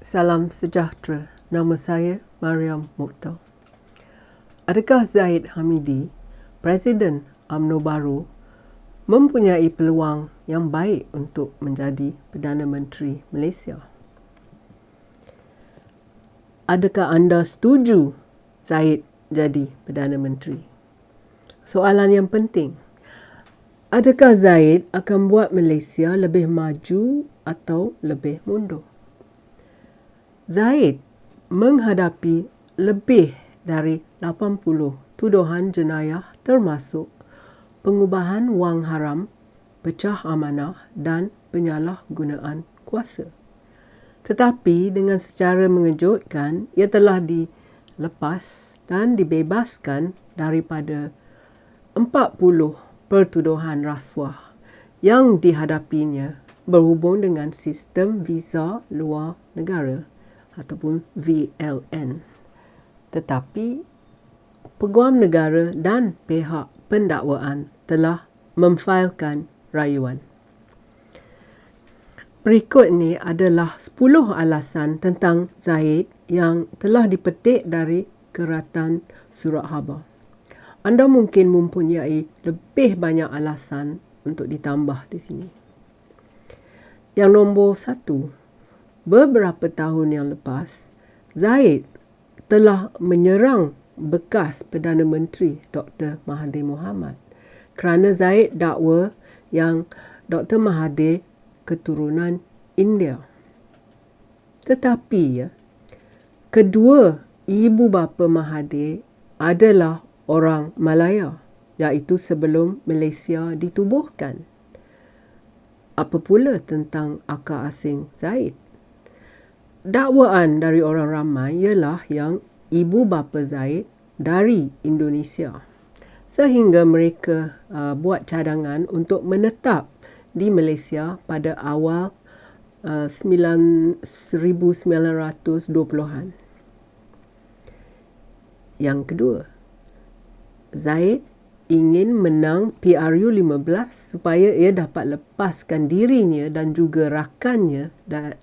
Salam sejahtera. Nama saya Mariam Mukhtar. Adakah Zahid Hamidi, Presiden Umno-Baru, mempunyai peluang yang baik untuk menjadi Perdana Menteri Malaysia? Adakah anda setuju Zahid jadi Perdana Menteri? Soalan yang penting. Adakah Zahid akan buat Malaysia lebih maju atau lebih mundur? Zahid menghadapi lebih dari 80 tuduhan jenayah termasuk pengubahan wang haram, pecah amanah dan penyalahgunaan kuasa. Tetapi dengan secara mengejutkan, ia telah dilepas dan dibebaskan daripada 40 pertuduhan rasuah yang dihadapinya berhubung dengan sistem visa luar negara ataupun VLN. Tetapi peguam negara dan pihak pendakwaan telah memfailkan rayuan. Berikut ini adalah 10 alasan tentang Zahid yang telah dipetik dari Keratan Surat Khabar. Anda mungkin mempunyai lebih banyak alasan untuk ditambah di sini. Yang nombor 1, beberapa tahun yang lepas, Zahid telah menyerang bekas Perdana Menteri Dr. Mahathir Mohamad kerana Zahid dakwa yang Dr. Mahathir keturunan India. Tetapi kedua ibu bapa Mahathir adalah orang Malaya, iaitu sebelum Malaysia ditubuhkan. Apa pula tentang akar asing Zahid? Dakwaan dari orang ramai ialah yang ibu bapa Zahid dari Indonesia, sehingga mereka buat cadangan untuk menetap di Malaysia pada awal 1920-an. Yang kedua, Zahid ingin menang PRU 15 supaya ia dapat lepaskan dirinya dan juga rakannya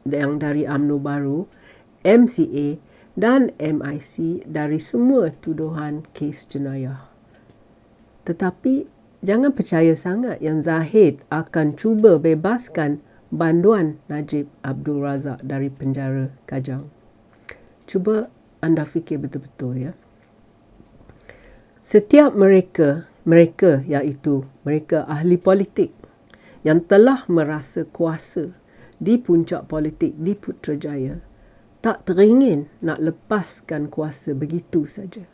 yang dari Umno-Baru, MCA dan MIC dari semua tuduhan kes jenayah. Tetapi jangan percaya sangat yang Zahid akan cuba bebaskan banduan Najib Abdul Razak dari penjara Kajang. Cuba anda fikir betul-betul ya. Setiap mereka iaitu mereka ahli politik yang telah merasa kuasa di puncak politik di Putrajaya tak teringin nak lepaskan kuasa begitu saja.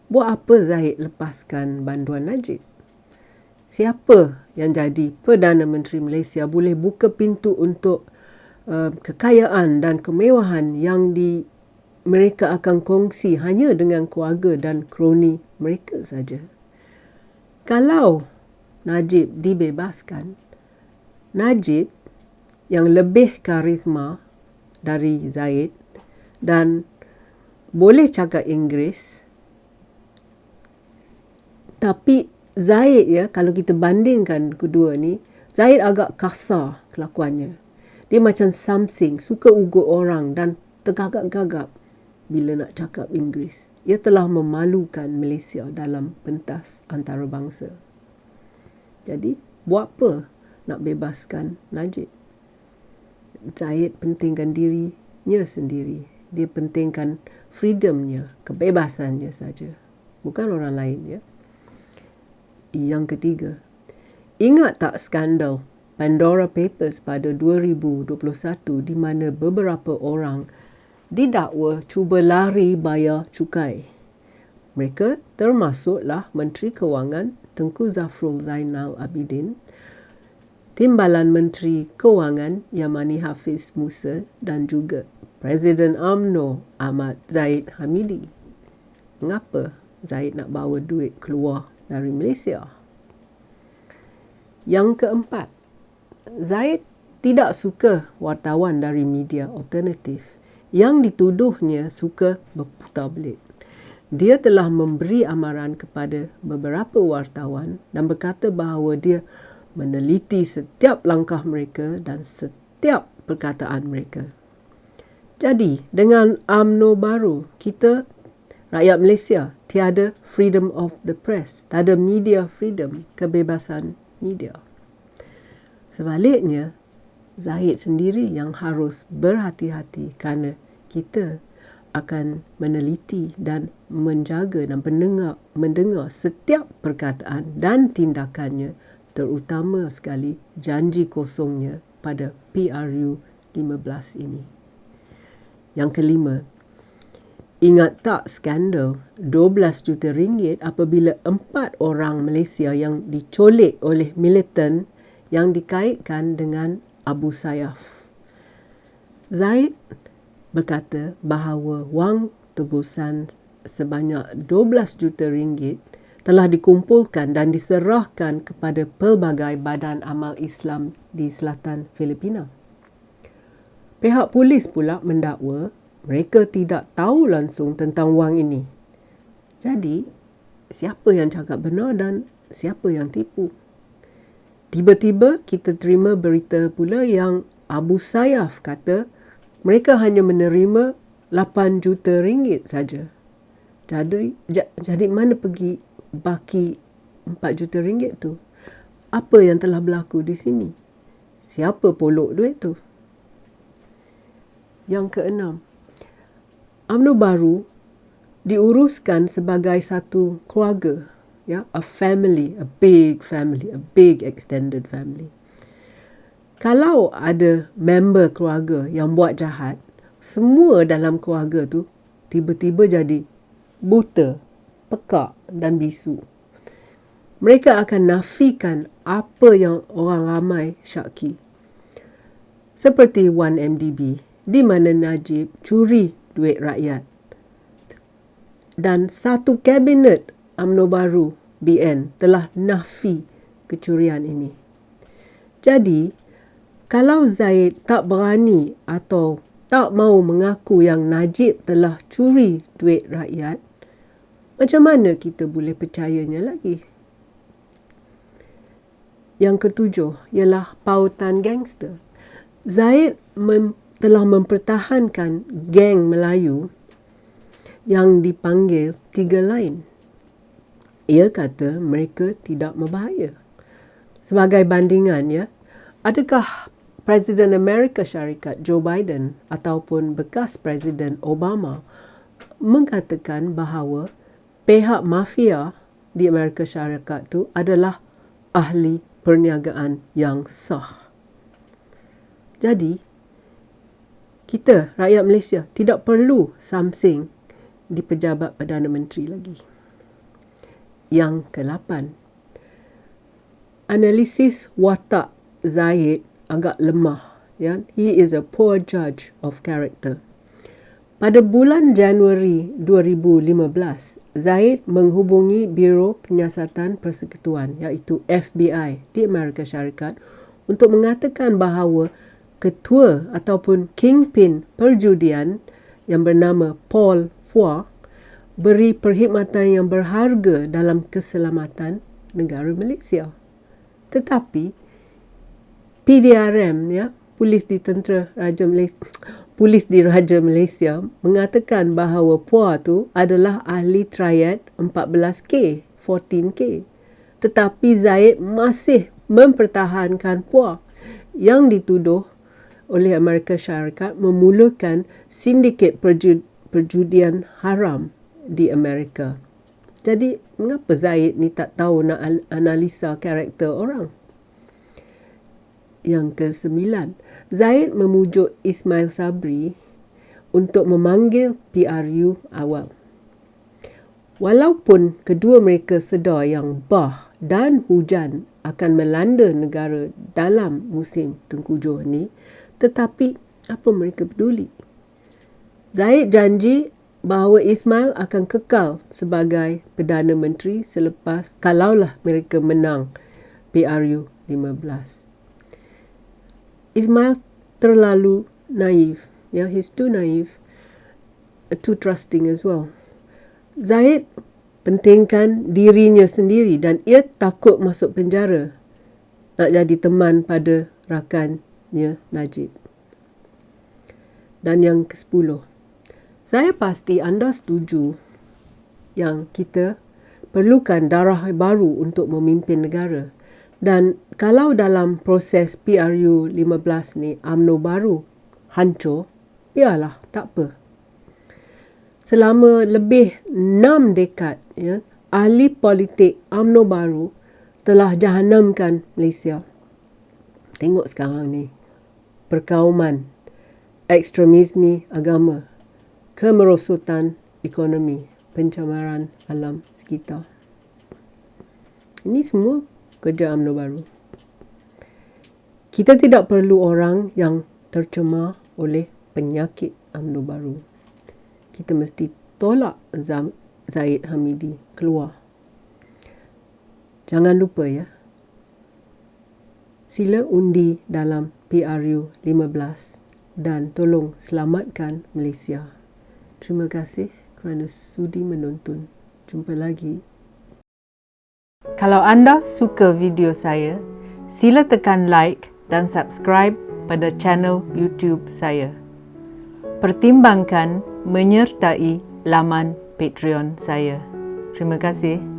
Buat apa Zahid lepaskan banduan Najib? Siapa yang jadi Perdana Menteri Malaysia boleh buka pintu untuk kekayaan dan kemewahan yang mereka akan kongsi hanya dengan keluarga dan kroni mereka saja. Kalau Najib dibebaskan, Najib yang lebih karisma dari Zahid dan boleh cakap Inggeris, tapi Zahid kalau kita bandingkan kedua ni, Zahid agak kasar kelakuannya. Dia macam samsing, suka ugut orang dan tergagap-gagap bila nak cakap Inggeris. Ia telah memalukan Malaysia dalam pentas antarabangsa. Jadi, buat apa nak bebaskan Najib? Zahid pentingkan dirinya sendiri. Dia pentingkan freedomnya, kebebasannya saja. Bukan orang lain. Yang ketiga, ingat tak skandal Pandora Papers pada 2021 di mana beberapa orang didakwa cuba lari bayar cukai. Mereka termasuklah Menteri Kewangan Tengku Zafrul Zainal Abidin, Timbalan Menteri Kewangan Yamani Hafiz Musa dan juga Presiden UMNO Ahmad Zahid Hamidi. Mengapa Zahid nak bawa duit keluar dari Malaysia? Yang keempat, Zahid tidak suka wartawan dari media alternatif yang dituduhnya suka berputar belit. Dia telah memberi amaran kepada beberapa wartawan dan berkata bahawa dia meneliti setiap langkah mereka dan setiap perkataan mereka. Jadi, dengan Umno-Baru, kita, rakyat Malaysia, tiada freedom of the press, tiada media freedom, kebebasan media. Sebaliknya, Zahid sendiri yang harus berhati-hati kerana kita akan meneliti dan menjaga dan mendengar setiap perkataan dan tindakannya, terutama sekali janji kosongnya pada PRU 15 ini. Yang kelima, ingat tak skandal 12 juta ringgit apabila 4 orang Malaysia yang dicolek oleh militan yang dikaitkan dengan Abu Sayyaf. Zahid berkata bahawa wang tebusan sebanyak 12 juta ringgit telah dikumpulkan dan diserahkan kepada pelbagai badan amal Islam di selatan Filipina. Pihak polis pula mendakwa mereka tidak tahu langsung tentang wang ini. Jadi, siapa yang cakap benar dan siapa yang tipu? Tiba-tiba kita terima berita pula yang Abu Sayyaf kata mereka hanya menerima 8 juta ringgit saja. Jadi mana pergi baki 4 juta ringgit tu? Apa yang telah berlaku di sini? Siapa polok duit tu? Yang keenam, Umno-Baru diuruskan sebagai satu keluarga, a family, a big extended family. Kalau ada member keluarga yang buat jahat, semua dalam keluarga tu tiba-tiba jadi buta, pekak dan bisu. Mereka akan nafikan apa yang orang ramai syaki. Seperti 1MDB, di mana Najib curi duit rakyat. Dan satu kabinet Umno-Baru BN telah nafi kecurian ini. Jadi, kalau Zahid tak berani atau tak mahu mengaku yang Najib telah curi duit rakyat, macam mana kita boleh percayanya lagi? Yang ketujuh ialah pautan gangster. Zahid telah mempertahankan geng Melayu yang dipanggil 3 lain. Ia kata mereka tidak berbahaya. Sebagai bandingan, adakah Presiden Amerika Syarikat Joe Biden ataupun bekas Presiden Obama mengatakan bahawa pihak mafia di Amerika Syarikat itu adalah ahli perniagaan yang sah. Jadi, kita, rakyat Malaysia, tidak perlu samsing di pejabat Perdana Menteri lagi. Yang ke-8, analisis watak Zahid agak lemah. He is a poor judge of character. Pada bulan Januari 2015, Zahid menghubungi Biro Penyiasatan Persekutuan iaitu FBI di Amerika Syarikat untuk mengatakan bahawa ketua ataupun kingpin perjudian yang bernama Paul Fua beri perkhidmatan yang berharga dalam keselamatan negara Malaysia. Tetapi PDRM, Polis di Raja Malaysia mengatakan bahawa Pua tu adalah ahli triad 14K, 14K. Tetapi Zahid masih mempertahankan Pua yang dituduh oleh Amerika Syarikat memulakan sindiket perjudian haram di Amerika. Jadi, mengapa Zahid ni tak tahu nak analisa karakter orang? Yang ke-9, Zahid memujuk Ismail Sabri untuk memanggil PRU awal. Walaupun kedua mereka sedar yang bah dan hujan akan melanda negara dalam musim tengkujuh ni, tetapi apa mereka peduli? Zahid janji bahawa Ismail akan kekal sebagai Perdana Menteri selepas kalaulah mereka menang PRU 15. Ismail terlalu naif. He's too naive, too trusting as well. Zahid pentingkan dirinya sendiri dan ia takut masuk penjara nak jadi teman pada rakannya Najib. Dan yang ke-10, saya pasti anda setuju yang kita perlukan darah baru untuk memimpin negara. Dan kalau dalam proses PRU 15 ni Umno-Baru hancur, biarlah, tak apa. Selama lebih 6 dekad, ahli politik Umno-Baru telah jahanamkan Malaysia. Tengok sekarang ni, perkauman, ekstremisme agama, kemerosotan ekonomi, pencemaran alam sekitar. Ini semua kerja Umno-Baru. Kita tidak perlu orang yang tercemar oleh penyakit Umno-Baru. Kita mesti tolak Zahid Hamidi keluar. Jangan lupa ya, sila undi dalam PRU 15 dan tolong selamatkan Malaysia. Terima kasih kerana sudi menonton. Jumpa lagi. Kalau anda suka video saya, sila tekan like dan subscribe pada channel YouTube saya. Pertimbangkan menyertai laman Patreon saya. Terima kasih.